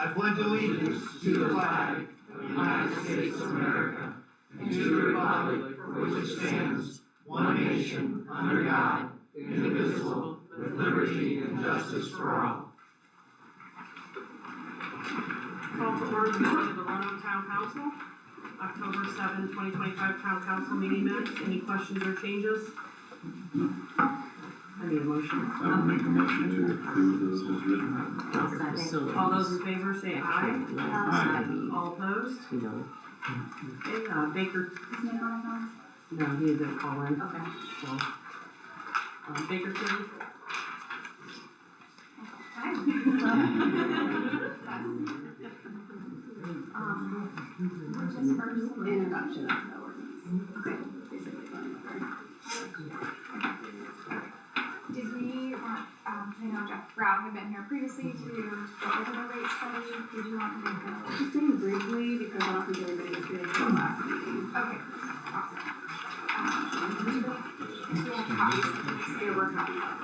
I pledge allegiance to the flag of the United States of America and to the republic for which it stands, one nation, under God, indivisible, with liberty and justice for all. Call to order the meeting of the Roanoke Town Council, October 7, 2025 Town Council meeting minutes. Any questions or changes? I need a motion. I will make a motion to approve those as written. All those in favor say aye. Aye. All opposed? No. Okay, Baker. Is Nick on the phone? No, he didn't call in. Okay. So, Baker City. Which is first introduction of the ordinance. Okay, basically going over. Did we want, I know Jeff Brown had been here previously to go over the rate study. Did you want to make a? Just saying briefly, because I don't think everybody was here for the last meeting. Okay, awesome. Do we have copies of this? There were copies of it.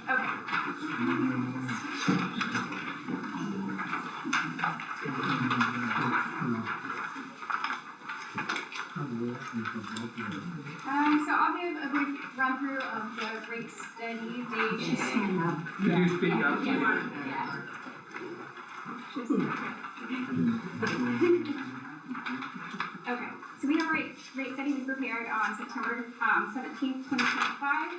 Okay. So I'll give a brief run through of the rate study date. Could you speak up? Yeah. Okay, so we have a rate study we prepared on September 17th, 2025.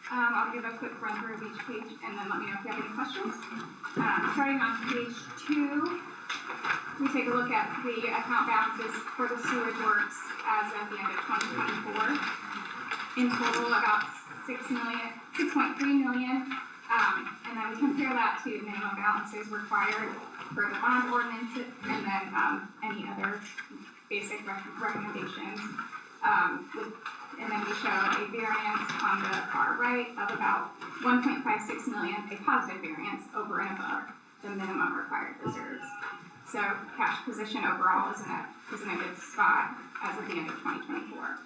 I'll give a quick run through of each page and then let me know if you have any questions. Starting on page 2, we take a look at the account balances for the sewage works as of the end of 2024. In total, about $6.3 million. And then we compare that to minimum balances required for the bond ordinance and then any other basic recommendations. And then we show a variance on the far right of about $1.56 million, a positive variance over and above the minimum required reserves. So cash position overall is in a good spot as of the end of 2024.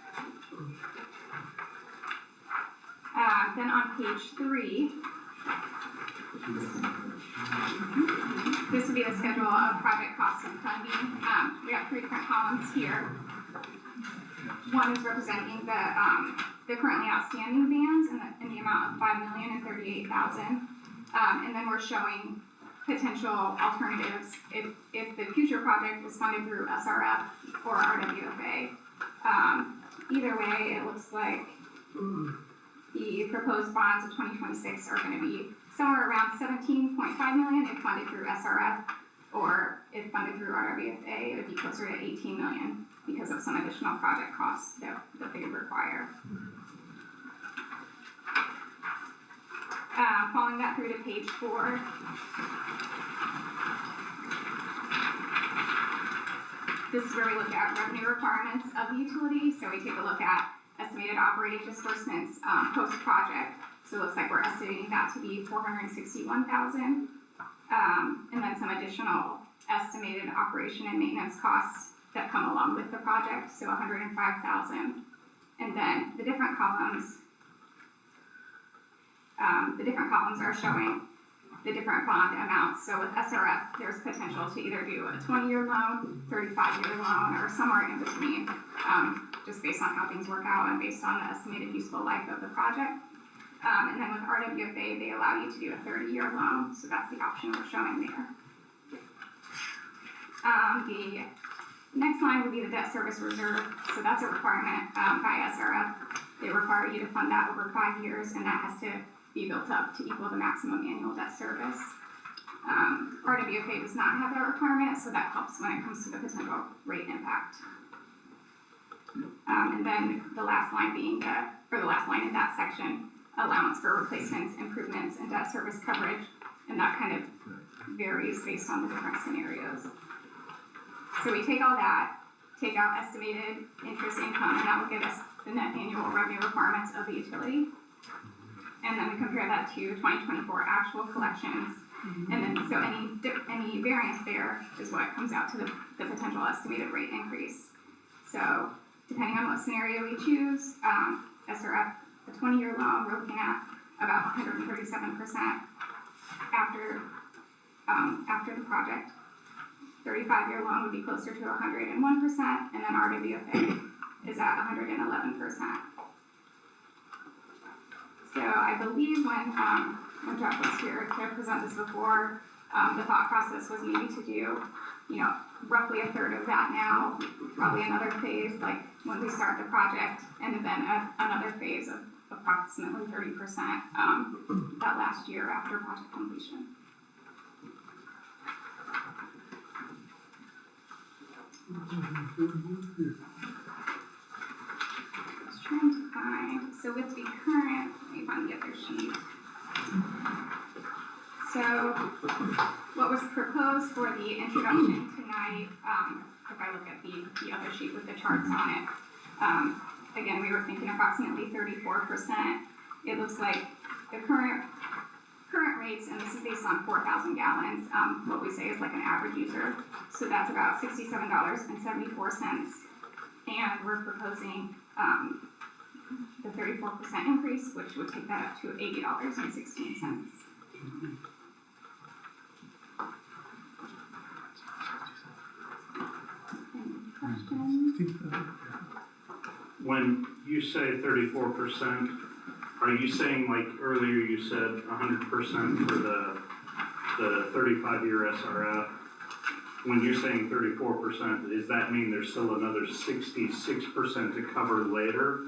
Then on page 3, this would be the schedule of project costs and funding. We have 3 different columns here. One is representing the currently outstanding bands in the amount of $5,038,000, and then we're showing potential alternatives if the future project is funded through SRF or RWFA. Either way, it looks like the proposed bonds of 2026 are going to be somewhere around $17.5 million if funded through SRF, or if funded through RWFA, it would be closer to $18 million because of some additional project costs that they require. Following that through to page 4. This is where we look at revenue requirements of the utility. So we take a look at estimated operating disbursements post-project. So it looks like we're estimating that to be $461,000. And then some additional estimated operation and maintenance costs that come along with the project, so $105,000. And then the different columns are showing the different bond amounts. So with SRF, there's potential to either do a 20-year loan, 35-year loan, or somewhere in between, just based on how things work out and based on the estimated useful life of the project. And then with RWFA, they allow you to do a 30-year loan, so that's the option we're showing there. The next line would be the debt service reserve, so that's a requirement by SRF. They require you to fund that over 5 years, and that has to be built up to equal the maximum annual debt service. RWFA does not have that requirement, so that helps when it comes to the potential rate impact. And then the last line being the last line in that section, allowance for replacements, improvements, and debt service coverage, and that kind of varies based on the different scenarios. So we take all that, take out estimated interest income, and that will give us the net annual revenue requirements of the utility. And then we compare that to 2024 actual collections. And then so any variance there is what comes out to the potential estimated rate increase. So depending on what scenario we choose, SRF, the 20-year loan, we're looking at about 137% after after the project. 35-year loan would be closer to 101%, and then RWFA is at 111%. So I believe when Jeff was here to present this before, the thought process was maybe to do, roughly a third of that now, probably another phase, like when we start the project, and then another phase of approximately 30% that last year after project completion. Just trying to find, so with the current, let me find the other sheet. So what was proposed for the introduction tonight, if I look at the other sheet with the charts on it, again, we were thinking approximately 34%. It looks like the current rates, and this is based on 4,000 gallons, what we say is like an average user. So that's about $67.74. And we're proposing the 34% increase, which would take that up to $80.16. Any questions? When you say 34%, are you saying, like earlier you said 100% for the 35-year SRF? When you're saying 34%, does that mean there's still another 66% to cover later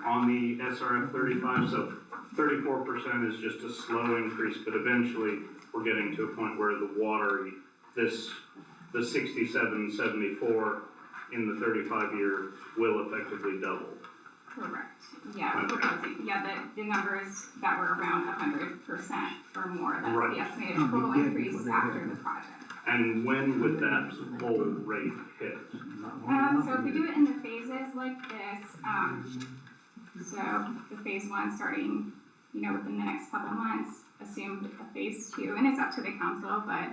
on the SRF 35? So 34% is just a slow increase, but eventually we're getting to a point where the water, the 67.74 in the 35-year will effectively double. Correct. Yeah, we're proposing. Yeah, the numbers that were around 100% or more. That's Right. the estimated total increase after the project. And when would that whole rate hit? So if we do it in the phases like this, so the phase one starting, within the next couple months, assumed a phase two, and it's up to the council, but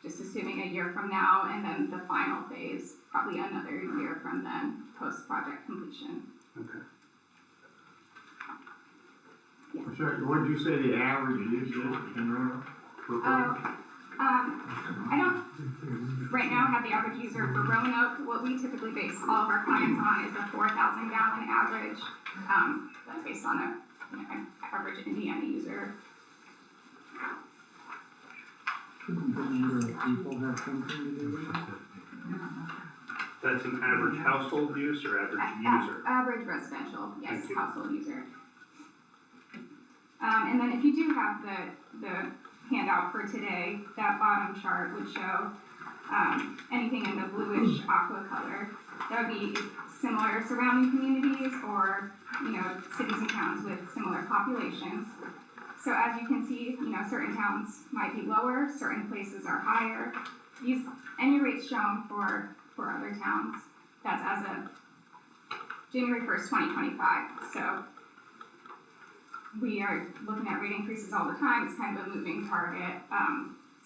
just assuming a year from now, and then the final phase, probably another year from then, post-project completion. Okay. Sorry, what did you say the average use is in Roanoke? I don't right now have the average user for Roanoke. What we typically base all of our clients on is a 4,000 gallon average. That's based on an average Indiana user. People have something to do with it? That's an average household use or average user? Average residential, yes, Thank you. household user. And then if you do have the handout for today, that bottom chart would show anything in the bluish aqua color. That would be similar surrounding communities or, cities and towns with similar populations. So as you can see, certain towns might be lower, certain places are higher. Any rates shown for other towns, that's as of January 1st, 2025. So we are looking at rate increases all the time. It's kind of a moving target.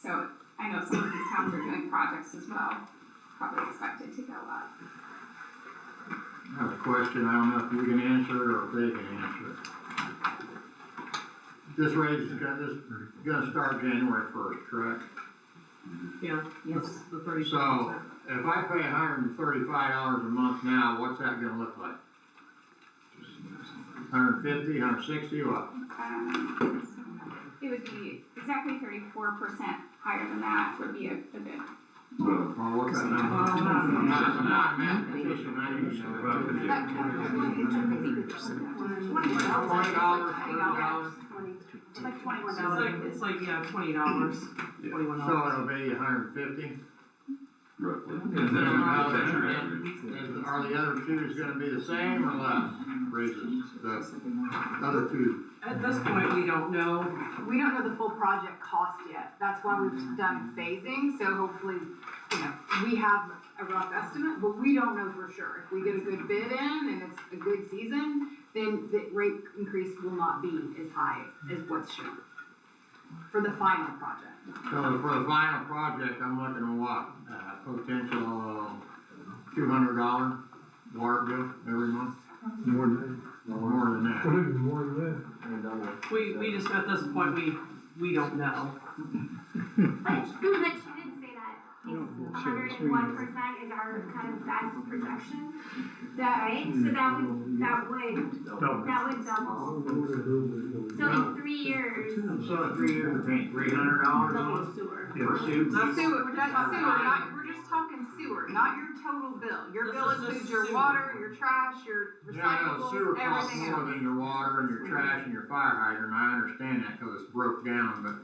So I know some of these towns are doing projects as well, probably expected to go up. I have a question, I don't know if you can answer it or if they can answer it. This raise is gonna start January 1st, correct? Yeah, yes, the 30%. So, if I pay $135 a month now, what's that gonna look like? 150, 160, what? It would be exactly 34% higher than that would be a bit. Well, what's that number? I'm not a mathematician, I need to know. $20, $30? Like $21. It's like yeah, $20. Yeah. $21. So it'll be 150? Roughly. And then are the other twos gonna be the same or less raises, the other two? At this point, we don't know. We don't know the full project cost yet. That's why we've done phasing, so hopefully, we have a rough estimate, but we don't know for sure. If we get a good bid in and it's a good season, then the rate increase will not be as high as what's shown for the final project. So for the final project, I'm looking at what, potential $200 water bill every month? More than More than that. that. More than that. We just, at this point, we don't know. But she did say that I don't know, so hundred it's and one percent is our kind of best projection, right? So that would double. So in 3 years, So in 3 years, we're paying $300 a month sewer. for sewer. That's sewer, not, we're just talking sewer, not your total bill. Your This bill is just includes your sewer. water, your trash, your Yeah, I know, sewer recyclables, costs everything more else. than your water and your trash and your fire hydrant, I understand that, cause it's broke down, but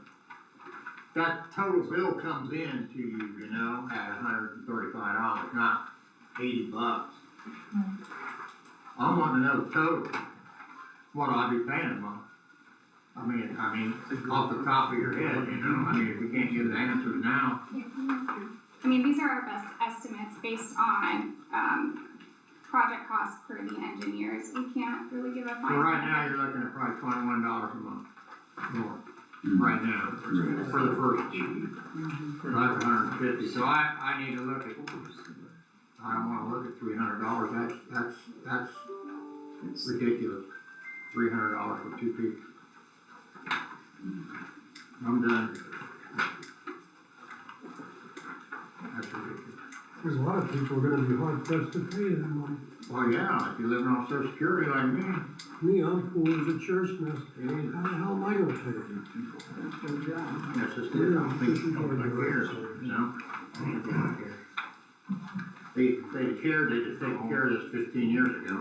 that total bill comes in to you, you know, at $135, not $80. I want to know total, what I'll be paying a month. I mean, off the top of your head, you know, I mean, if we can't give the answers now, I mean, these are our best estimates based on, project costs per the engineers. We can't really give a so final. right now, you're looking at probably $21 a month more, right now, for the first year. So that's $150, so I need to look at, I don't wanna look at $300, that's ridiculous. $300 for 2 people. I'm done. That's ridiculous. There's a lot of people are gonna be hard pressed to pay that money. Well, yeah, if you're living on Social Security like me, Me, I'm poor as a church mouse. How the hell am I gonna pay it? that's just it, I don't think, nobody cares, you know? Nobody cares. They cared, they just taken care of this 15 years ago,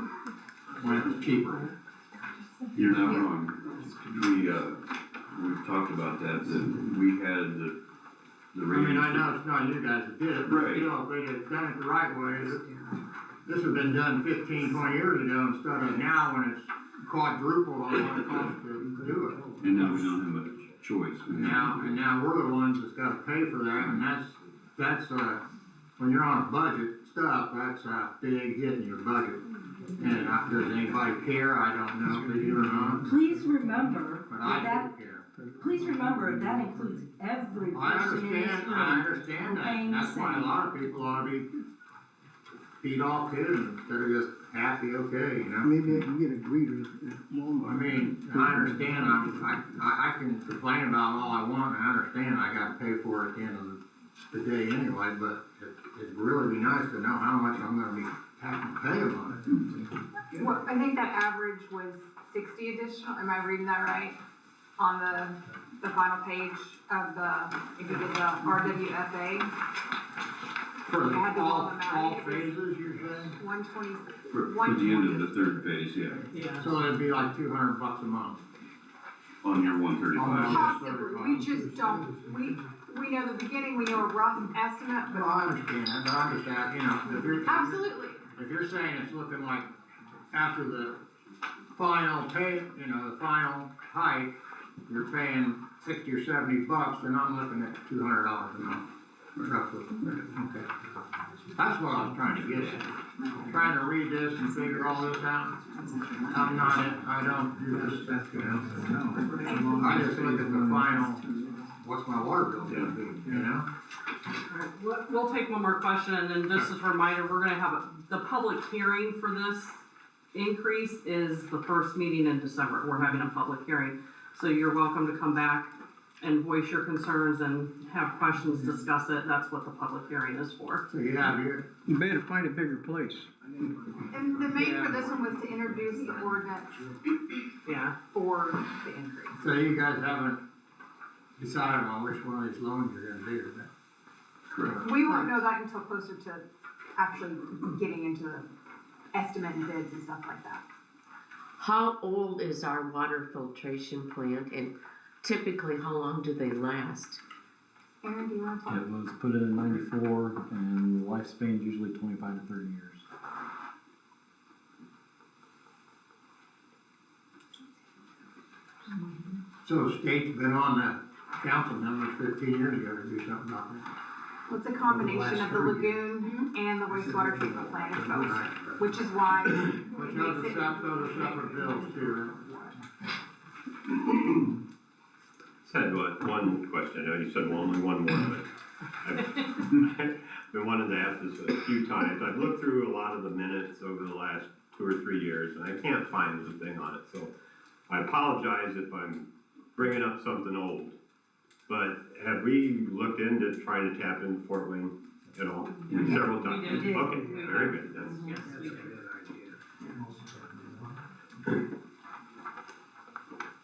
when it was cheaper. You're not wrong. We've talked about that we had the I rate. mean, I know it's not you guys that did it, but Right. you know, if they had done it the right way, this would've been done 15, 20 years ago instead of now when it's quadrupled on what it costs to do it. And now we don't have a choice. And now we're the ones that's gotta pay for that, and that's when you're on a budget stuff, that's a big hit in your budget. And does anybody care? I don't know if they do or not, Please remember but I that, do care. please remember that includes every I person in this understand, room. I understand that, paying and the that's why a same. lot of people ought to be beat off too, instead of just happy, okay, you know? Maybe I can get a greeter at Walmart. I mean, I understand, I can complain about all I want, and I understand I gotta pay for it at the end of the day anyway, but it'd really be nice to know how much I'm gonna be having to pay on it. Well, I think that average was 60 additional, am I reading that right? On the final page of if you did the RWFA, For I had the wrong amount. all phases, you're saying? 120. For the end of the third phase, yeah, Yeah. So it'd be like $200 a month. on your 135. Possibly, we just don't, we know the beginning, we know a rough estimate, Well, but I understand that, but I'm just asking, you know, absolutely. if you're saying it's looking like after the final pay, you know, the final hike, you're paying $60 or $70, then I'm looking at $200 a month, roughly. Okay. That's what I was trying to get at. Trying to read this and figure all this out. I don't do this, you know. I just look at the final, what's my water bill gonna be, you know? Alright, we'll take one more question, and then just as a reminder, we're gonna have the public hearing for this increase is the first meeting in December. We're having a public hearing, so you're welcome to come back and voice your concerns and have questions, discuss it. That's what the public hearing is for. So you have your, You better find a bigger place. And the main for this one was to introduce the ordinance Yeah. for the increase. so you guys haven't decided on which one of these loans you're gonna do, then? Correct. We won't know that until closer to actually getting into the estimate and bids and stuff like that. How old is our water filtration plant, and typically how long do they last? Aaron, do you wanna talk? It was put in '94, and the lifespan is usually 25 to 30 years. So the state's been on the council members 15 years ago to do something about that. Well, it's a combination of the lagoon and the wastewater treatment plant, it's both, which is why But it those makes are it. those are separate bills too. Just had one question. I know you said only one more, but I've been wanting to ask this a few times. I've looked through a lot of the minutes over the last 2 or 3 years, and I can't find the thing on it. So I apologize if I'm bringing up something old. But have we looked into trying to tap in Fort Wayne at all? Several times? We did. Okay, very good, that's, Yes, we did.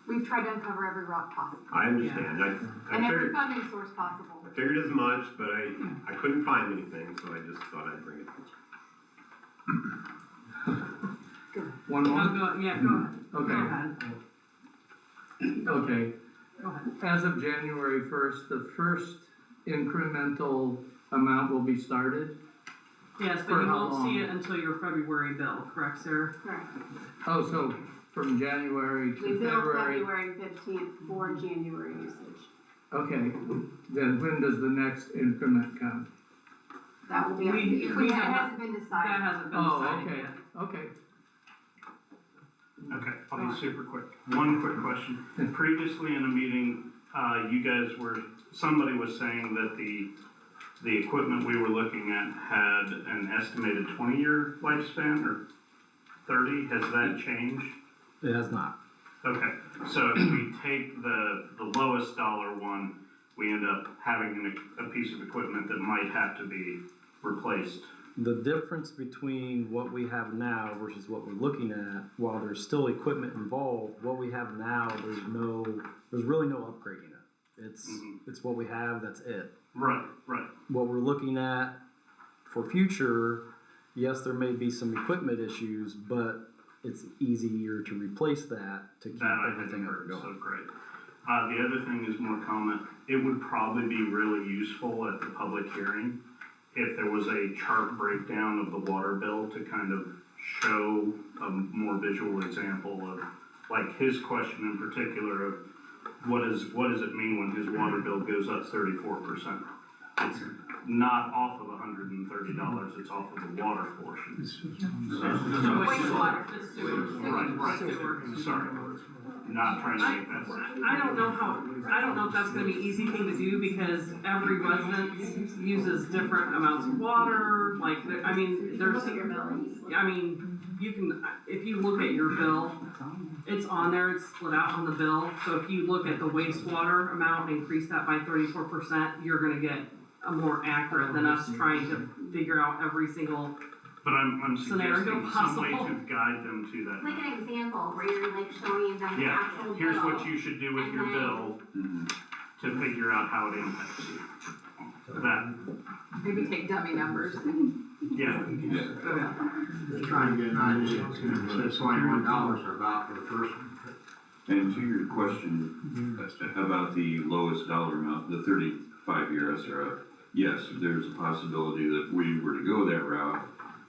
We've tried to uncover every rock possible, I understand, I and every figured, funding source possible. I figured as much, but I couldn't find anything, so I just thought I'd bring it up. One more? Go ahead. Go Okay, ahead. okay. Go ahead. As of January first, the first incremental amount will be started? Yes, but For you how won't see long? it until your February bill, correct, Sarah? Correct. Oh, so from January We to bill February? February 15th for January usage. Okay, then when does the next increment come? That will be up to We- you. we It have not- hasn't been That decided. hasn't been Oh, decided okay, yet. okay. Okay, I'll be super quick. One quick question. Previously in a meeting, somebody was saying that the equipment we were looking at had an estimated 20-year lifespan or 30. Has that changed? It has not. Okay, so if we take the lowest dollar one, we end up having a piece of equipment that might have to be replaced. The difference between what we have now versus what we're looking at, while there's still equipment involved, what we have now, there's really no upgrading it. It's what we have, that's it. Right. What we're looking at for future, yes, there may be some equipment issues, but it's easier to replace that to keep That I everything hadn't up heard, and so going. great. The other thing is more comment. It would probably be really useful at the public hearing if there was a chart breakdown of the water bill to kind of show a more visual example of, like his question in particular of what does it mean when his water bill goes up 34%? It's not off of $130, it's off of the water portion. Wastewater. The sewer. Right, Sewer. sorry, not trying to make that sound. I don't know if that's gonna be an easy thing to do because every resident uses different amounts of water, like, you can, if you look at your bill, it's on there, it's split out on the bill, so if you look at the wastewater amount and increase that by 34%, you're gonna get a more accurate than us trying to figure out every single, But I'm Scenario suggesting some way possible. to guide them to that. Like an example where you're like showing them the Yeah, actual bill. here's what you should do with and your then- bill to figure out how it impacts you. That, Maybe take dummy numbers. yeah. Just trying to get an idea, so $21 are about for the first one. And to your question about the lowest dollar amount, the 35-year SRF, yes, there's a possibility that if we were to go that route,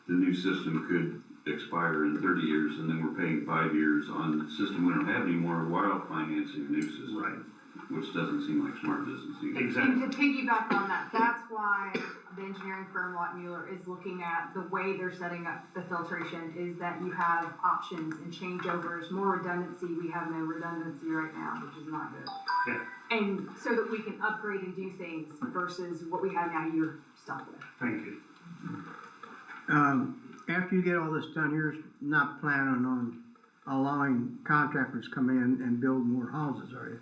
the new system could expire in 30 years, and then we're paying 5 years on the system we don't have anymore while financing a new system. Right. Which doesn't seem like smart business either. Exactly. And to piggyback on that, that's why the engineering firm Lott Mueller is looking at the way they're setting up the filtration is that you have options and changeovers, more redundancy. We have no redundancy right now, which is not good. Yeah. And so that we can upgrade and do things versus what we have now you're stuck with. Thank you. After you get all this done, you're not planning on allowing contractors come in and build more houses, are you?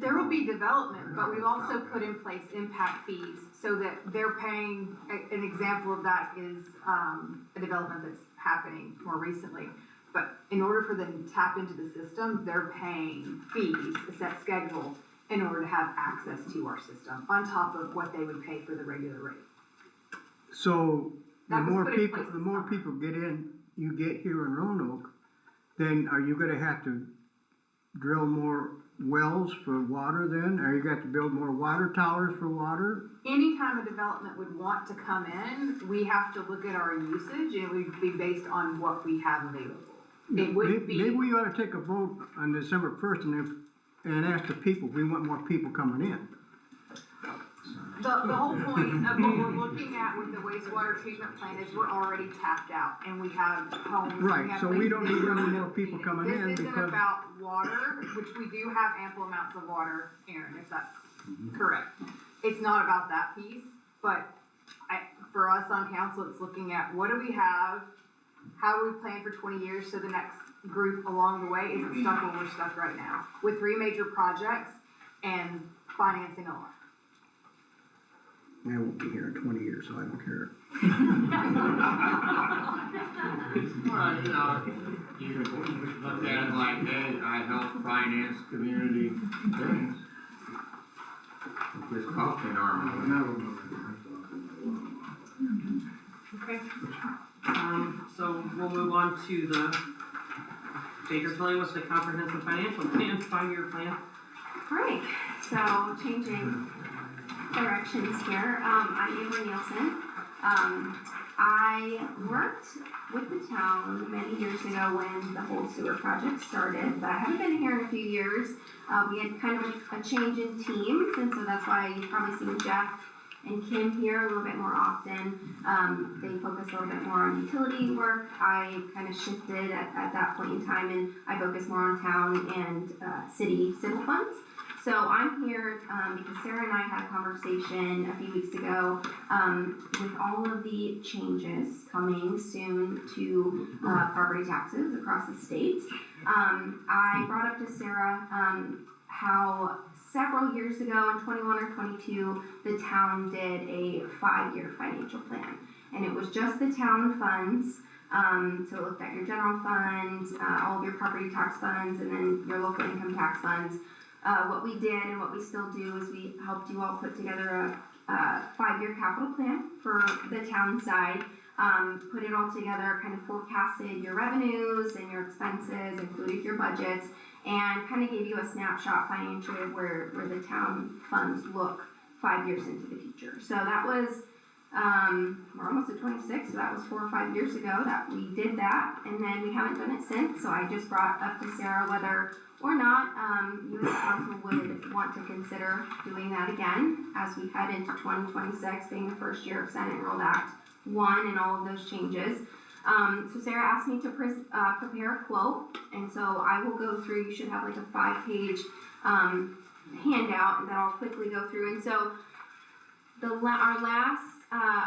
There will be development, but we've also put in place impact fees so that they're paying, an example of that is, a development that's happening more recently. But in order for them to tap into the system, they're paying fees, a set schedule, in order to have access to our system, on top of what they would pay for the regular rate. So the That was more put in people, place the this more summer. people you get here in Roanoke, then are you gonna have to drill more wells for water then? Are you got to build more water towers for water? Anytime a development would want to come in, we have to look at our usage, and it would be based on what we have available. It wouldn't be. Maybe we ought to take a vote on December 1st and ask the people, we want more people coming in. The whole point of what we're looking at with the wastewater treatment plant is we're already tapped out, and we have homes. Right, have so we don't places need in any Roanoke more people needed. coming in This isn't because- about water, which we do have ample amounts of water, Aaron, if that's correct. It's not about that piece, but for us on council, it's looking at what do we have, how do we plan for 20 years so the next group along the way isn't stuck where we're stuck right now. With 3 major projects and financing alone. I won't be here in 20 years, so I don't care. Well, you look at it like, hey, I help finance community things. It's just costing arm. Okay. So we'll move on to the Bakersville with the comprehensive financial plan, 5-year plan. Alright, so changing directions here, I'm Amber Nielsen. I worked with the town many years ago when the whole sewer project started, but I haven't been here in a few years. We had kind of a change in teams, and so that's why you've probably seen Jeff and Kim here a little bit more often. They focus a little bit more on utility work. I kind of shifted at that point in time, and I focus more on town and city civil funds. So I'm here because Sarah and I had a conversation a few weeks ago with all of the changes coming soon to property taxes across the state. I brought up to Sarah how several years ago in 21 or 22, the town did a 5-year financial plan. And it was just the town funds. So it looked at your general fund, all of your property tax funds, and then your local income tax funds. What we did and what we still do is we helped you all put together a 5-year capital plan for the town side. Put it all together, kind of forecasted your revenues and your expenses, included your budgets, and kind of gave you a snapshot financially of where the town funds look 5 years into the future. So that was, we're almost at 26, so that was 4 or 5 years ago that we did that, and then we haven't done it since. So I just brought up to Sarah whether or not you as a council would want to consider doing that again as we head into 2026, being the first year of Senate Enrolled Act 1 and all of those changes. So Sarah asked me to prepare a quote, and so I will go through. You should have like a 5-page handout that I'll quickly go through. And so our last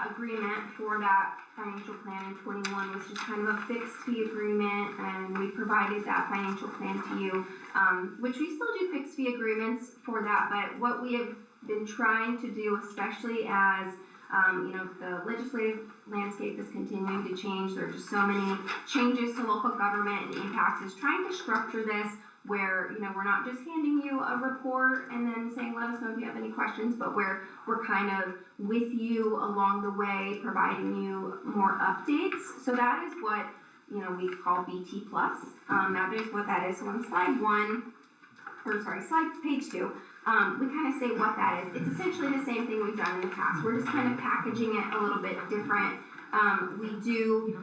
agreement for that financial plan in 21 was just kind of a fixed fee agreement, and we provided that financial plan to you, which we still do fixed fee agreements for that. But what we have been trying to do, especially as the legislative landscape is continuing to change. There are just so many changes to local government and impacts, is trying to structure this where, we're not just handing you a report and then saying, let us know if you have any questions, but where we're kind of with you along the way, providing you more updates. So that is what, we call BT Plus. That is what that is. So on slide page 2, we kind of say what that is. It's essentially the same thing we've done in the past. We're just kind of packaging it a little bit different. We do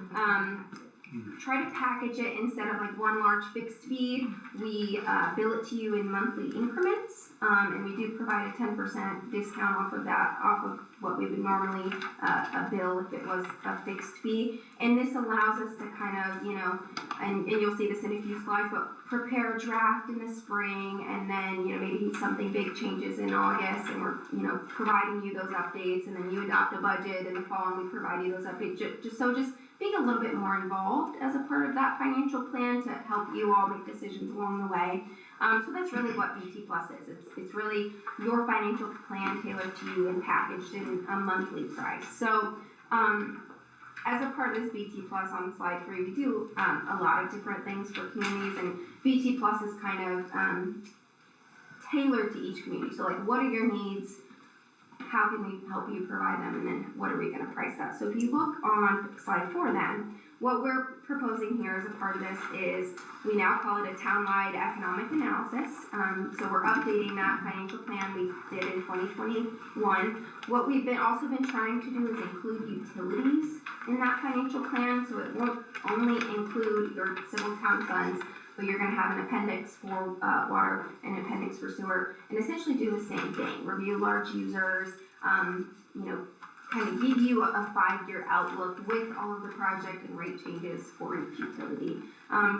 try to package it instead of like one large fixed fee. We bill it to you in monthly increments, and we do provide a 10% discount off of what we would normally bill if it was a fixed fee. And this allows us to kind of, and you'll see this in a few slides, but prepare a draft in the spring, and then, maybe something big changes in August, and we're, providing you those updates, and then you adopt a budget in the fall, and we provide you those updates. Just being a little bit more involved as a part of that financial plan to help you all make decisions along the way. So that's really what BT Plus is. It's really your financial plan tailored to you and packaged in a monthly price. So as a part of this BT Plus on slide 3, we do a lot of different things for communities, and BT Plus is kind of tailored to each community. So like, what are your needs? How can we help you provide them, and then what are we going to price that? So if you look on slide 4 then, what we're proposing here as a part of this is we now call it a townwide economic analysis. So we're updating that financial plan we did in 2021. What we've also been trying to do is include utilities in that financial plan, so it won't only include your civil town funds, but you're going to have an appendix for water and an appendix for sewer, and essentially do the same thing. Review large users, kind of give you a 5-year outlook with all of the project and rate changes for each utility.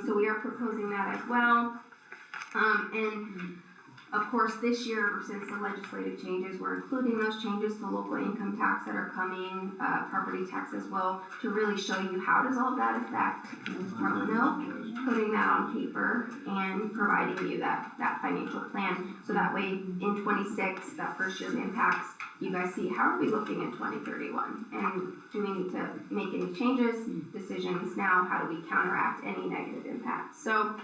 So we are proposing that as well. And Of course, this year, since the legislative changes, we're including those changes to local income tax that are coming, property tax as well, to really show you how does all that affect Roanoke, putting that on paper and providing you that financial plan. So that way in 26, that first year's impacts, you guys see how are we looking in 2031? And do we need to make any changes, decisions now? How do we counteract any negative impacts? So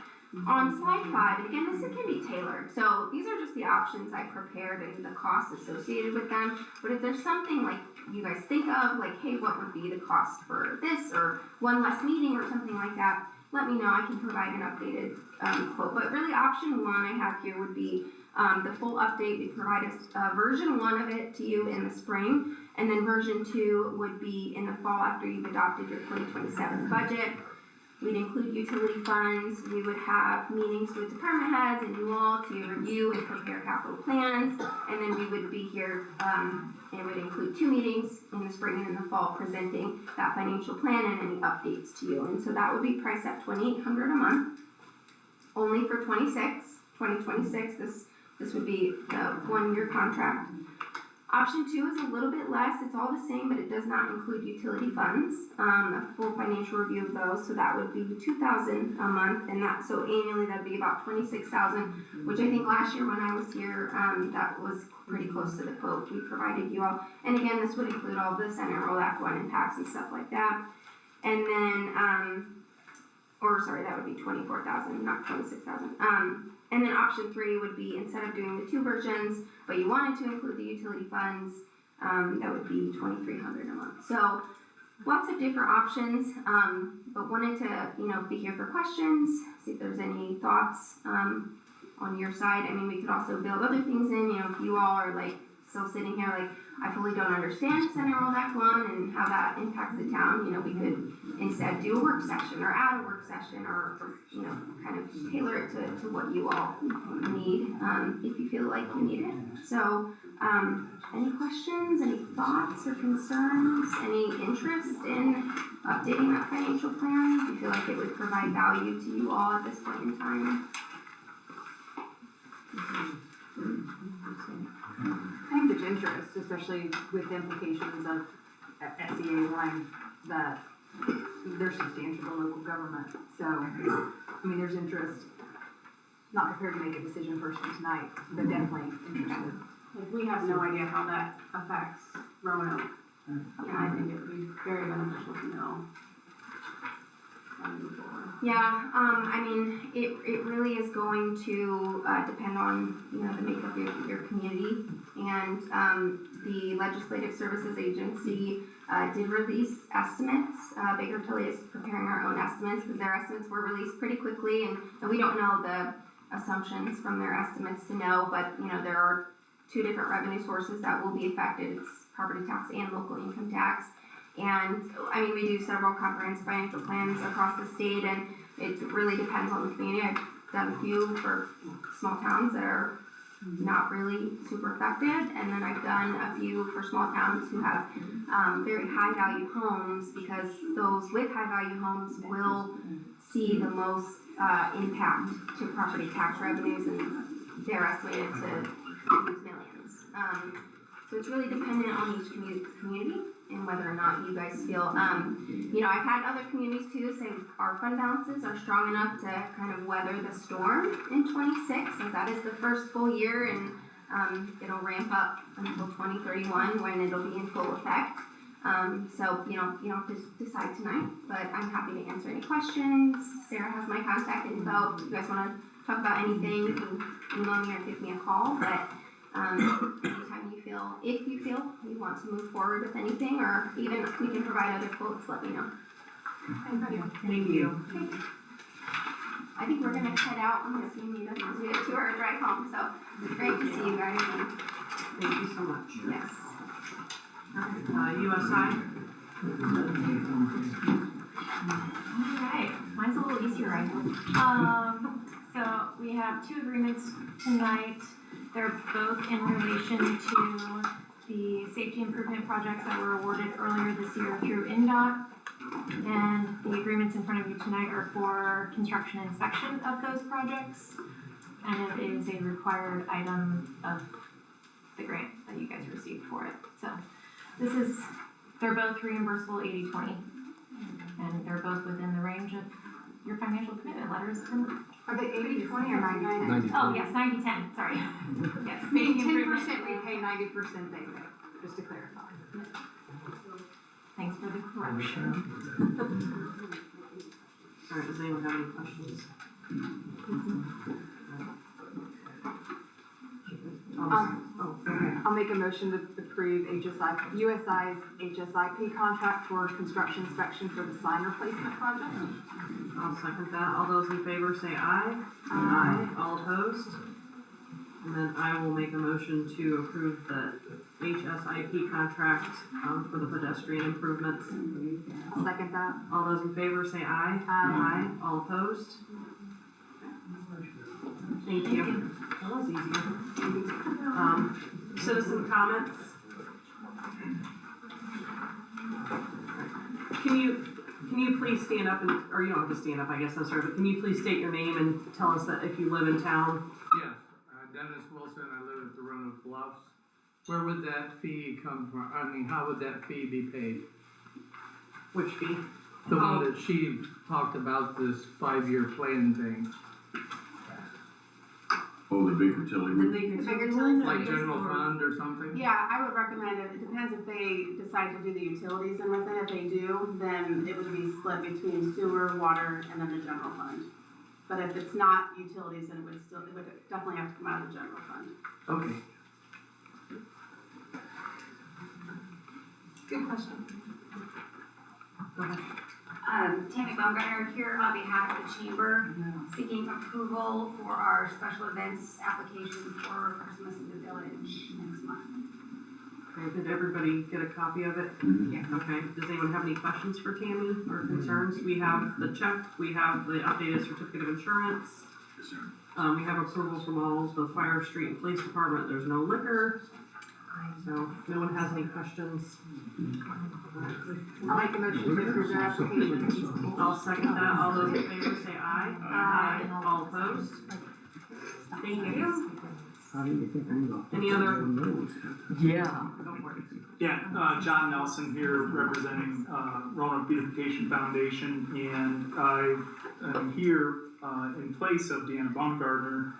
on slide 5, and again, this can be tailored. So these are just the options I prepared and the costs associated with them. But if there's something like you guys think of, like, hey, what would be the cost for this or one less meeting or something like that, let me know. I can provide an updated quote. But really, option 1 I have here would be the full update. We provide version 1 of it to you in the spring, and then version 2 would be in the fall after you've adopted your 2027 budget. We'd include utility funds. We would have meetings with department heads and you all to review and prepare capital plans. And then we would be here, it would include 2 meetings in the spring and in the fall presenting that financial plan and any updates to you. And so that would be priced at $2,800 a month, only for 2026. This would be the 1-year contract. Option 2 is a little bit less. It's all the same, but it does not include utility funds. A full financial review of those, so that would be $2,000 a month, and that so annually that'd be about $26,000, which I think last year when I was here, that was pretty close to the quote we provided you all. And again, this would include all the Senate Roll Act 1 impacts and stuff like that. And then, that would be $24,000, not $26,000. And then option 3 would be, instead of doing the 2 versions, but you wanted to include the utility funds, that would be $2,300 a month. So lots of different options, but wanted to, be here for questions, see if there's any thoughts on your side. I mean, we could also build other things in, if you all are like still sitting here like, I fully don't understand Senate Roll Act 1 and how that impacts the town, we could instead do a work session or add a work session or kind of tailor it to what you all need, if you feel like you need it. So, any questions, any thoughts or concerns, any interest in updating that financial plan? Do you feel like it would provide value to you all at this point in time? I think there's interest, especially with the implications of SEA 1, that they're substantial to local government. So, there's interest. Not prepared to make a decision first thing tonight, but definitely interested. We have no idea how that affects Roanoke. I think it would be very beneficial to know. Yeah, it really is going to depend on, the makeup of your community. And the Legislative Services Agency did release estimates. Baker Tilly is preparing our own estimates because their estimates were released pretty quickly, and we don't know the assumptions from their estimates to know, but there are 2 different revenue sources that will be affected. It's property tax and local income tax. And we do several comprehensive financial plans across the state, and it really depends on the community. I've done a few for small towns that are not really super affected, and then I've done a few for small towns who have very high value homes, because those with high value homes will see the most impact to property tax revenues, and they're estimated to lose millions. So it's really dependent on each community and whether or not you guys feel, I've had other communities too say our fund balances are strong enough to kind of weather the storm in 26, as that is the first full year, and it'll ramp up until 2031 when it'll be in full effect. So, you don't have to decide tonight, but I'm happy to answer any questions. Sarah has my contact info. If you guys want to talk about anything, you can email me or give me a call, but anytime if you feel you want to move forward with anything, or even we can provide other quotes, let me know. Thank you. Okay. I think we're gonna head out unless you need us, because we have 2-hour drive home, so it's great to see you guys. Thank you so much. Yes. USI? Alright, mine's a little easier, I hope. So we have 2 agreements tonight. They're both in relation to the safety improvement projects that were awarded earlier this year through INDOT. And the agreements in front of you tonight are for construction inspection of those projects. and it is a required item of the grant that you guys received for it. So they're both reimbursable 80/20, and they're both within the range of your financial commitment letters. Are they 80/20 or 90/10? 90. Oh, yes, 90/10, sorry. Yes. Meaning safety improvement. 10% we pay, 90% they pay, just to clarify. Thanks for the correction. Alright, does anyone have any questions? I'll make a motion to approve USI's HSIP contract for construction inspection for the sign replacement project. I'll second that. All those in favor say aye. Aye. All opposed? And then I will make a motion to approve the HSIP contract, for the pedestrian improvements. I'll second that. All those in favor say aye. Aye. All opposed? Thank you. That was easy. Citizen comments? Can you please stand up and, or you don't have to stand up, I guess, I'm sorry, but can you please state your name and tell us that if you live in town? Yes, Dennis Wilson, I live at the Roanoke Bluffs. Where would that fee come from? I mean, how would that fee be paid? Which fee? The one that she talked about, this 5-year plan thing, Oh, the big utility. The big utilities. like general fund or something? Yeah, I would recommend it, it depends if they decide to do the utilities in with it, if they do, then it would be split between sewer, water, and then the general fund. But if it's not utilities, then it would definitely have to come out of the general fund. Okay. Good question. Go ahead. Tammy Baumgartner here on behalf of the Chamber, seeking approval for our special events application for Christmas in the Village next month. Okay, did everybody get a copy of it? Yes. Okay, does anyone have any questions for Tammy or concerns? We have the check, we have the updated certificate of insurance. Yes, sir. We have approval from all the fire, street, and police department, there's no liquor. So, if no one has any questions. I'll make a motion to approve their application. I'll second that, all those in favor say aye. Aye. All opposed? Thank you. How do you think I'm gonna? Any other? Yeah. Go for it. Yeah, John Nelson here representing Roanoke Beautification Foundation, and I am here in place of Deanna Baumgartner,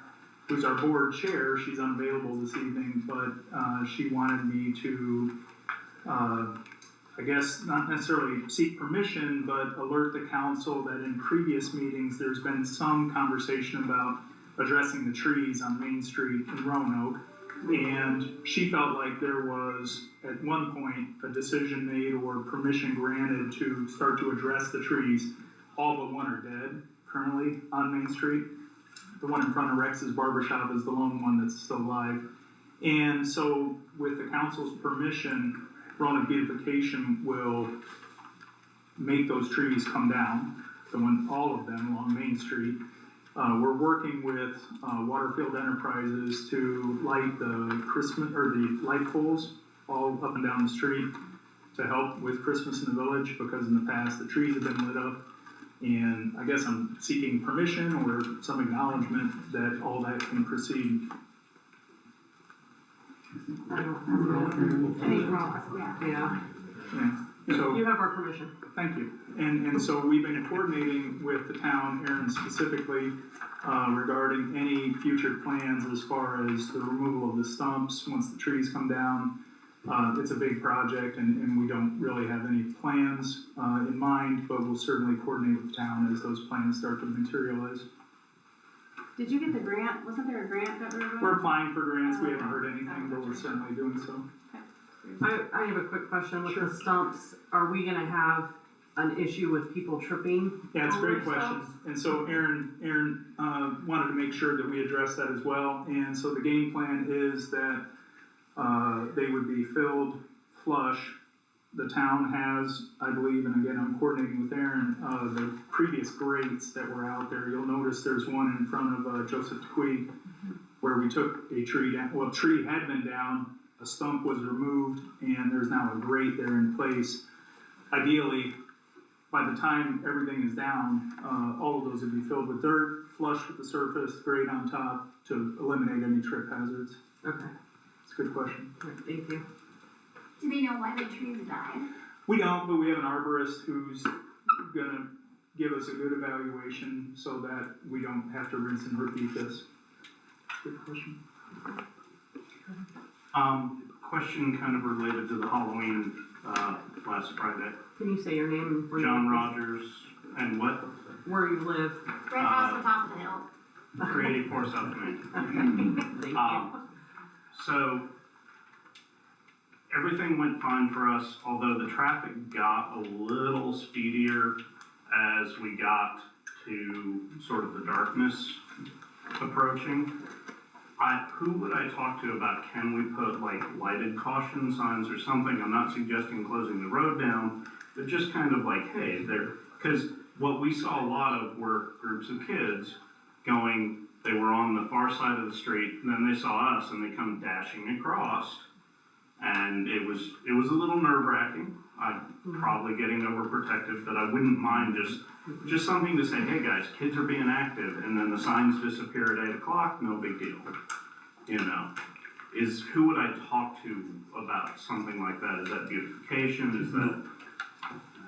who's our board chair. She's unavailable this evening, but she wanted me to, I guess, not necessarily seek permission, but alert the council that in previous meetings, there's been some conversation about addressing the trees on Main Street in Roanoke. And she felt like there was, at one point, a decision made or permission granted to start to address the trees. All but one are dead currently on Main Street. The one in front of Rex's Barbershop is the lone one that's still alive. And so, with the council's permission, Roanoke Beautification will make those trees come down, all of them along Main Street. We're working with Waterfield Enterprises to light the the light poles all up and down the street to help with Christmas in the Village, because in the past the trees have been lit up. And I guess I'm seeking permission or some acknowledgement that all that can proceed. I don't have any problem. Yeah. Yeah. So, You have our permission. thank you. And so we've been coordinating with the town, Aaron specifically, regarding any future plans as far as the removal of the stumps once the trees come down. It's a big project, and we don't really have any plans in mind, but we'll certainly coordinate with the town as those plans start to materialize. Did you get the grant? Wasn't there a grant that we were? We're applying for grants. We haven't heard anything, but we're certainly doing so. I have a quick question with the stumps. Are we gonna have an issue with people tripping? Yeah, it's a great over question. stumps? And so Aaron wanted to make sure that we address that as well. And so the game plan is that they would be filled flush. The town has, I believe, and again, I'm coordinating with Aaron, the previous grates that were out there. You'll notice there's one in front of Joseph DeQuee where we took a tree down. Well, a tree had been down, a stump was removed, and there's now a grate there in place. Ideally, by the time everything is down, all of those would be filled with dirt, flush with the surface, grade on top, to eliminate any trip hazards. Okay, It's a good question. thank you. Do they know why the trees died? We don't, but we have an arborist who's gonna give us a good evaluation so that we don't have to rinse and repeat this. Good question. Question kind of related to the Halloween, last Friday. Can you say your name and where you John live? Rogers and what? Where you live? Red house on top of the hill. 384 South Main. Thank you. So, everything went fine for us, although the traffic got a little speedier as we got to sort of the darkness approaching. Who would I talk to about, can we put like lighted caution signs or something? I'm not suggesting closing the road down, but just kind of like, hey, because what we saw a lot of were groups of kids going, they were on the far side of the street, and then they saw us and they come dashing across. And it was a little nerve-wracking. I'm probably getting overprotective, but I wouldn't mind just something to say, hey guys, kids are being active, and then the signs disappear at 8 o'clock, no big deal. You know, who would I talk to about something like that? Is that beautification? Is that?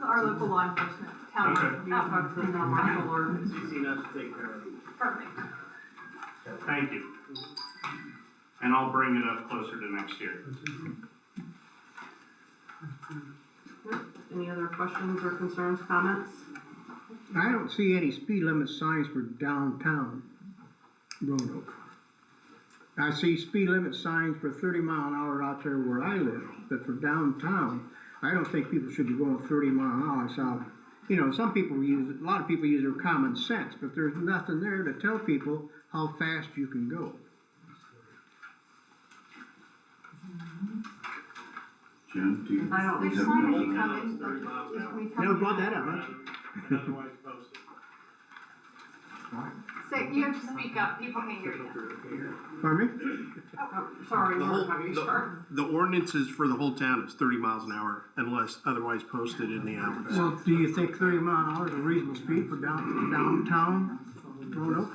Our local law enforcement, town. Okay. You talk to the town marshal or? It's easy enough to take care of. Perfect. Thank you. And I'll bring it up closer to next year. Any other questions or concerns, comments? I don't see any speed limit signs for downtown Roanoke. I see speed limit signs for 30 mile an hour out there where I live, but for downtown, I don't think people should be going 30 mile an hour. So, you know, a lot of people use their common sense, but there's nothing there to tell people how fast you can go. Jim, do you? I don't. There's have sign a as you motion? come in. Never brought that up, huh? Otherwise posted. Say, you have to speak up, people can't hear you. Pardon me? Oh, sorry, The we were whole, talking short. the ordinances for the whole town is 30 miles an hour unless otherwise posted in the hours. Well, do you think 30 mile an hour is a reasonable speed for downtown Roanoke?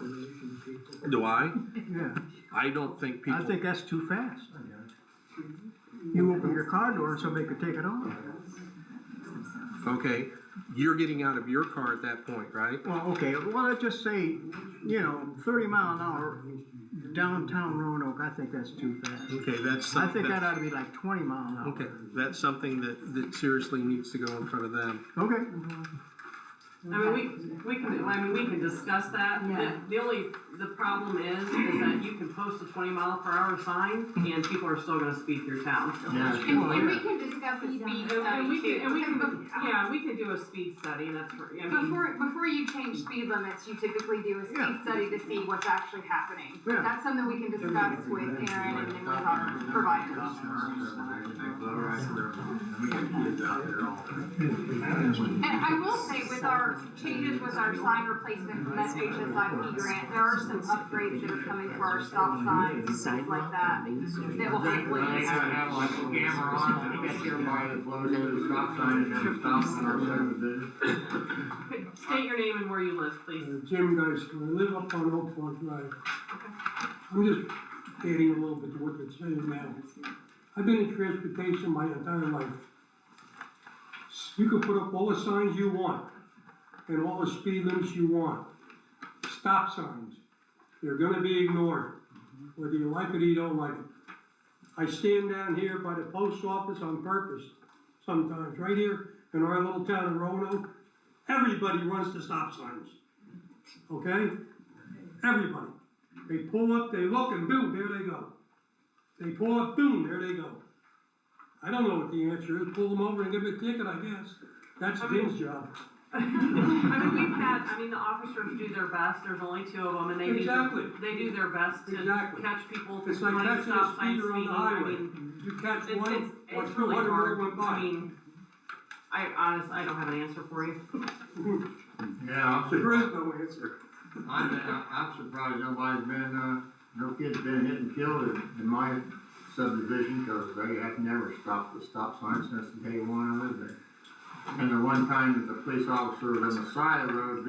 Do I? Yeah, I don't think people. I think that's too fast. You open your car door and somebody could take it off. Okay, you're getting out of your car at that point, right? Well, okay, well, let's just say, 30 mile an hour downtown Roanoke, I think that's too fast. Okay, that's. I think that ought to be like 20 mile an hour. Okay, that's something that seriously needs to go in front of them. Okay. I mean, we can discuss that. Yeah. The problem is that you can post a 20 mile per hour sign and people are still gonna speed through town. And we can discuss the speed And study we too. can, Because we can do a speed study, that's, I mean. before you change speed limits, you typically do a speed study to see what's actually happening. Yeah. That's something we can discuss with Aaron and then with our providers. And I will say, with our changes with our sign replacement from that HSIP grant, there are some upgrades that are coming for our stop signs and things like that, that will hopefully. They gotta have like a camera on, and get here by the close of the stop sign and then stop in our subdivision. State your name and where you live, please. Jim Geist, I live up on Oak Fork Drive. I'm just adding a little bit to what you're saying now. I've been in transportation my entire life. You can put up all the signs you want, and all the speed limits you want. Stop signs, they're gonna be ignored, whether you like it or you don't like it. I stand down here by the post office on purpose, sometimes, right here in our little town of Roanoke. Everybody runs the stop signs, okay? Everybody. They pull up, they look, and boom, there they go. They pull up, boom, there they go. I don't know what the answer is, pull them over and give them a ticket, I guess. That's Jim's job. The officers do their best, there's only 2 of them, and they do their best to catch people It's like running catching a stop signs, speeder on the speeding, highway. You catch one, or it's really 200 hard, went by. I mean, I don't have an answer for you. Yeah, There is no answer. I'm surprised nobody's been, no kids been hit and killed in my subdivision, cause they have never stopped the stop sign since day one I lived there. And the one time that the police officer was on the side of the road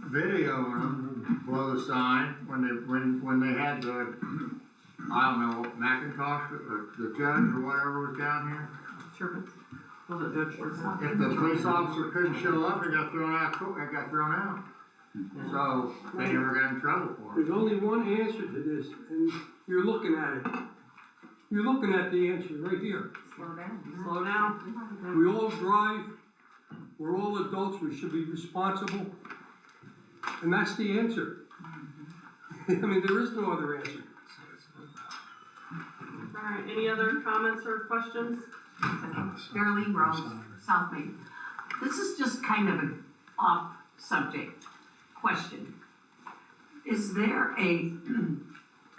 videoing them blow the sign when they had the, I don't know, Macintosh or the judge or whatever was down here. Sure. Was it Judge Sherman? If the police officer couldn't show up, it got thrown out, it got thrown out. So they never got in trouble for it. There's only one answer to this, and you're looking at it. You're looking at the answer right here. Slow down. Slow down. We all drive, we're all adults, we should be responsible, and that's the answer. I mean, there is no other answer. Alright, any other comments or questions? Darlene Rose, South Main. This is just kind of an off-subject question. Is there a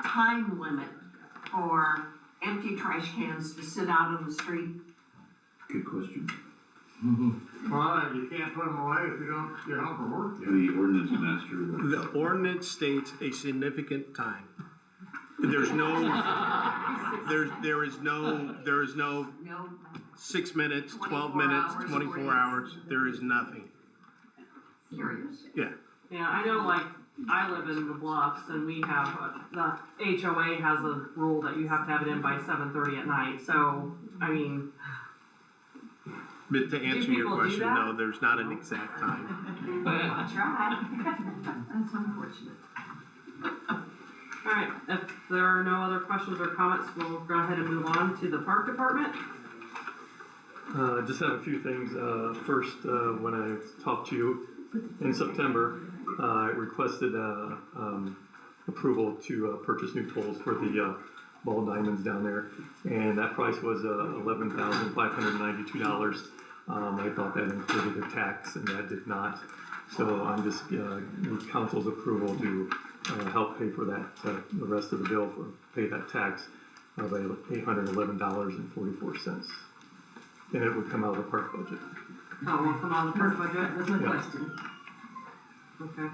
time limit for empty trash cans to sit out on the street? Good question. Well, you can't put them away if you don't get home from work. The ordinance master. The ordinance states a significant time. There's no, there is no 6 minutes, 12 minutes, 24 hours, there is nothing. Curious. Yeah. Yeah, I know, like, I live in the Bluffs and we have, the HOA has a rule that you have to have it in by 7:30 at night, so, I mean. But to answer your people do question, that? no, there's not an exact time. I tried. That's unfortunate. Alright, if there are no other questions or comments, we'll go ahead and move on to the park department. Just have a few things. First, when I talked to you in September, I requested approval to purchase new poles for the ball diamonds down there, and that price was $11,592. I thought that included a tax, and that did not. So I'm just need council's approval to help pay for that, the rest of the bill for pay that tax of $811.44. And it would come out of the park budget. Oh, we'll come out of the park budget, that's my Yeah. question. Okay.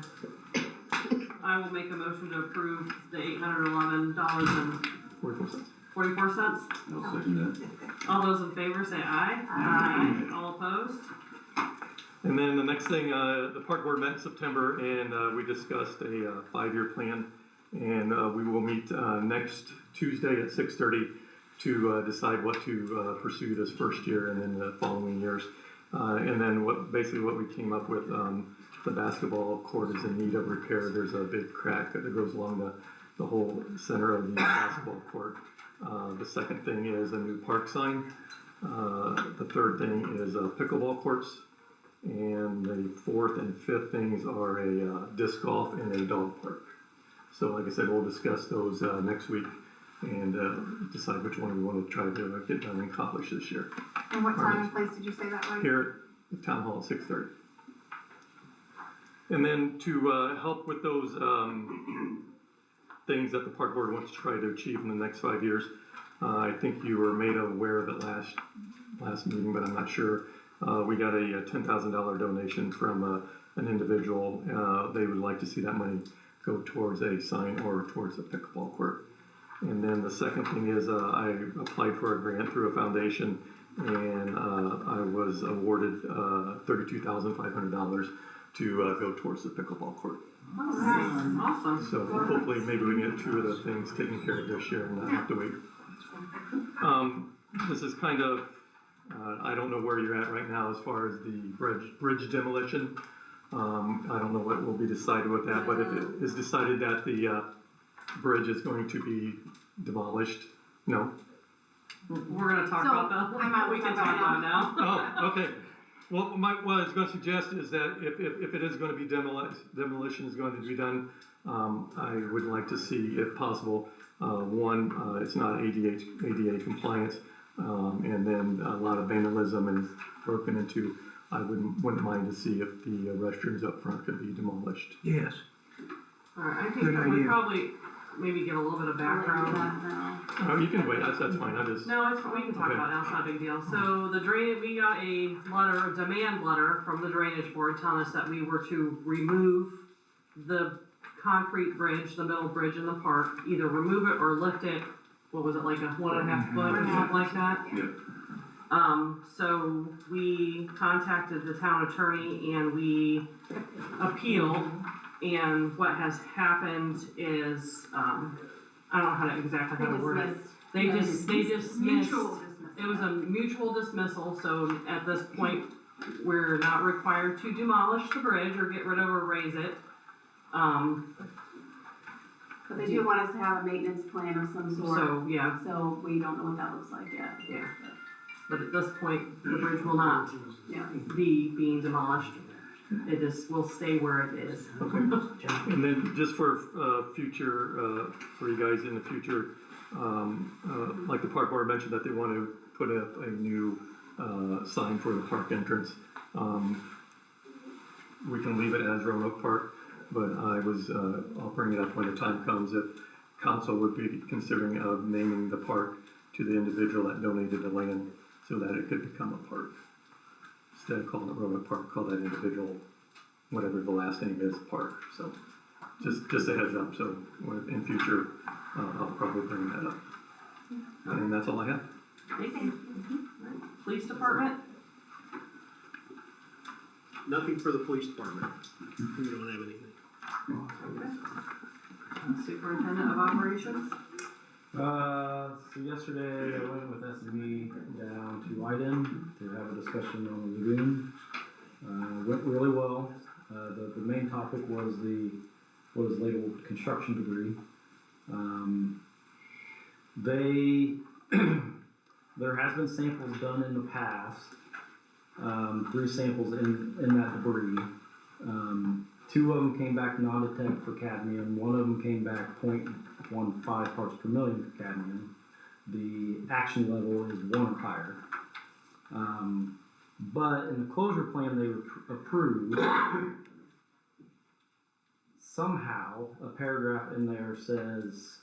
I will make a motion to approve the $811.44. I'll second that. All those in favor say aye. Aye. All opposed? And then the next thing, the park board met in September and we discussed a 5-year plan. And we will meet next Tuesday at 6:30 to decide what to pursue this first year and then the following years. And then basically what we came up with, the basketball court is in need of repair. There's a big crack that goes along the whole center of the basketball court. The second thing is a new park sign. The third thing is pickleball courts. And the fourth and fifth things are a disc golf and a dog park. So like I said, we'll discuss those next week and decide which one we want to try to get done and accomplish this year. And what time and place did you say that was? Here at the town hall at 6:30. And then to help with those things that the park board wants to try to achieve in the next 5 years, I think you were made aware of it last meeting, but I'm not sure. We got a $10,000 donation from an individual. They would like to see that money go towards a sign or towards a pickleball court. And then the second thing is I applied for a grant through a foundation and I was awarded $32,500 to go towards the pickleball court. Oh, nice. Awesome. So hopefully maybe we can get 2 of the things taken care of this year and not have to wait. This is kind of, I don't know where you're at right now as far as the bridge demolition. I don't know what will be decided with that, but if it is decided that the bridge is going to be demolished, no? We're gonna talk about that. We can talk about it now. Oh, okay. Well, what I was gonna suggest is that if it is gonna be demolition is going to be done, I would like to see, if possible, one, it's not ADA compliant, and then a lot of vandalism and broken into. I wouldn't mind to see if the restrooms up front could be demolished. Yes. Alright, I think Good we idea. probably maybe give a little bit of background. Oh, you can wait, that's fine, No, we can talk about it now, it's not a big deal. So the drain, we got a demand letter from the drainage board telling us that we were to remove the concrete bridge, the middle bridge in the park, either remove it or lift it, what was it, like a 1.5 foot or something like that? Yeah. So we contacted the town attorney and we appealed, and what has happened is, I don't know how to exactly how to word it. They dismissed. Mutual It was a mutual dismissal, so at this point, we're not required to demolish the bridge or get rid of or raise it. But they do want us to have a maintenance plan of some sort. So, yeah. So we don't know what that looks like yet. Yeah. But at this point, the bridge will not Yeah. be being demolished. It just will stay where it is. Okay. And then just for future, for you guys in the future, like the park board mentioned that they want to put up a new sign for the park entrance. We can leave it as Roanoke Park, but I'll bring it up when the time comes if council would be considering of naming the park to the individual that donated the land so that it could become a park. Instead of calling it Roanoke Park, call that individual, whatever the last name is, park. So just a heads up, so in future, I'll probably bring that up. And that's all I have. Thank you. Police department? Nothing for the police department. We don't have anything. Superintendent of operations? So yesterday I went with SME down to Wyden to have a discussion on the lagoon. Went really well. The main topic was what is labeled construction debris. There has been samples done in the past, 3 samples in that debris. 2 of them came back non-detect for cadmium, 1 of them came back 0.15 parts per million for cadmium. The action level is 1 or higher. But in the closure plan they approved, somehow a paragraph in there says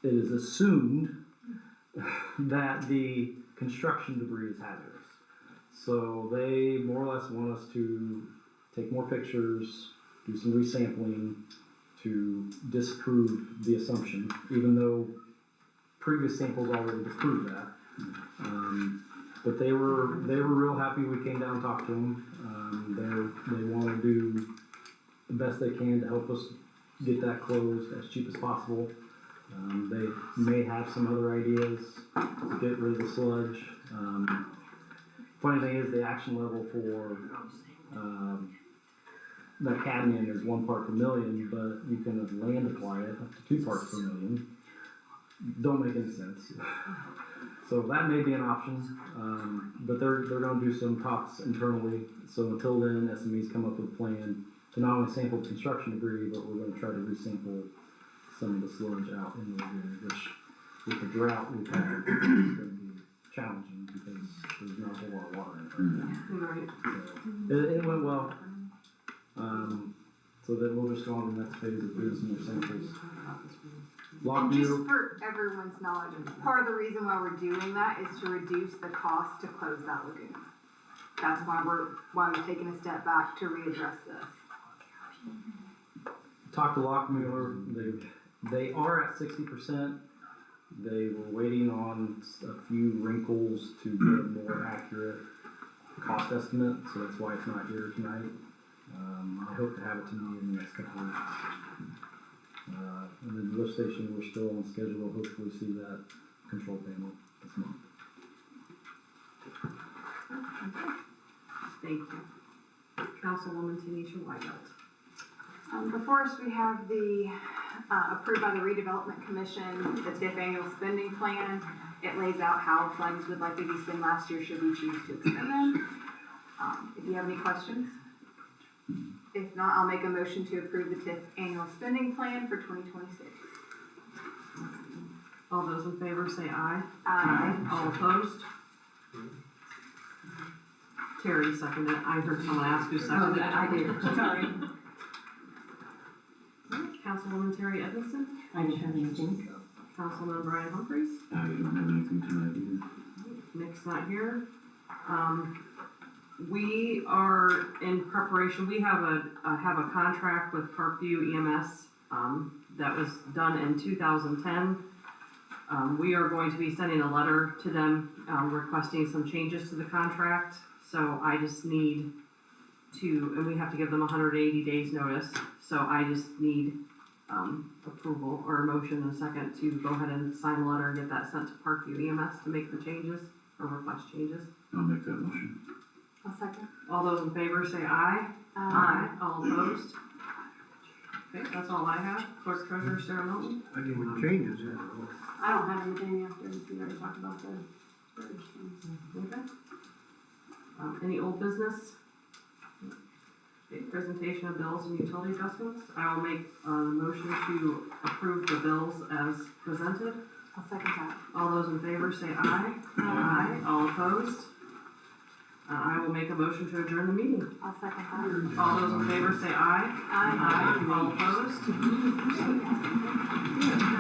it is assumed that the construction debris is hazardous. So they more or less want us to take more pictures, do some resampling to disprove the assumption, even though previous samples already disproved that. But they were real happy we came down and talked to them. They want to do the best they can to help us get that closed as cheap as possible. They may have some other ideas to get rid of the sludge. Funny thing is, the action level for the cadmium is 1 part per million, but you can land apply it up to 2 parts per million. Don't make any sense. So that may be an option, but they're going to do some talks internally. So until then, SME's come up with a plan to not only sample the construction debris, but we're going to try to resample some of the sludge out in the lagoon, which with the drought we've had, is going to be challenging because there's not a whole lot of water in it. So it went well. So then we'll just go on to the next phase of doing some more samples. And just for everyone's knowledge, part of the reason why we're doing that is to reduce the cost to close that lagoon. That's why we're taking a step back to readdress this. Talked to Lockmuir, they are at 60%. They were waiting on a few wrinkles to get a more accurate cost estimate, so that's why it's not here tonight. I hope to have it to me in the next couple of weeks. And then the lift station, we're still on schedule. We'll hopefully see that control panel this month. Thank you. Councilwoman Tanisha Whitebelt. Before us, we have the, approved by the redevelopment commission, the TIF annual spending plan. It lays out how funds would likely be spent last year should we choose to expend them. If you have any questions? If not, I'll make a motion to approve the TIF annual spending plan for 2026. All those in favor say aye. Aye. All opposed? Terry seconded. I heard someone ask who seconded it. I did, sorry. Councilwoman Terry Edmondson. I didn't have anything. Councilman Brian Humphries. I don't have anything tonight either. Nick's not here. We are in preparation. We have a contract with Parkview EMS that was done in 2010. We are going to be sending a letter to them, requesting some changes to the contract, so I just need to, and we have to give them 180 days notice, so I just need, approval or a motion in a second to go ahead and sign a letter and get that sent to Parkview EMS to make the changes, or request changes. I'll make that motion. I'll second. All those in favor say aye. Aye. All opposed? Okay, that's all I have. Clerk Treasurer Sarah Milton. I didn't with changes in I don't have anything after, we already talked about the bridge things. Okay. Any old business? Okay, presentation of bills and utility adjustments. I will make a motion to approve the bills as presented. I'll second that. All those in favor say aye. Aye. All opposed? I will make a motion to adjourn the meeting. I'll second that. All those in favor say aye. Aye. All opposed?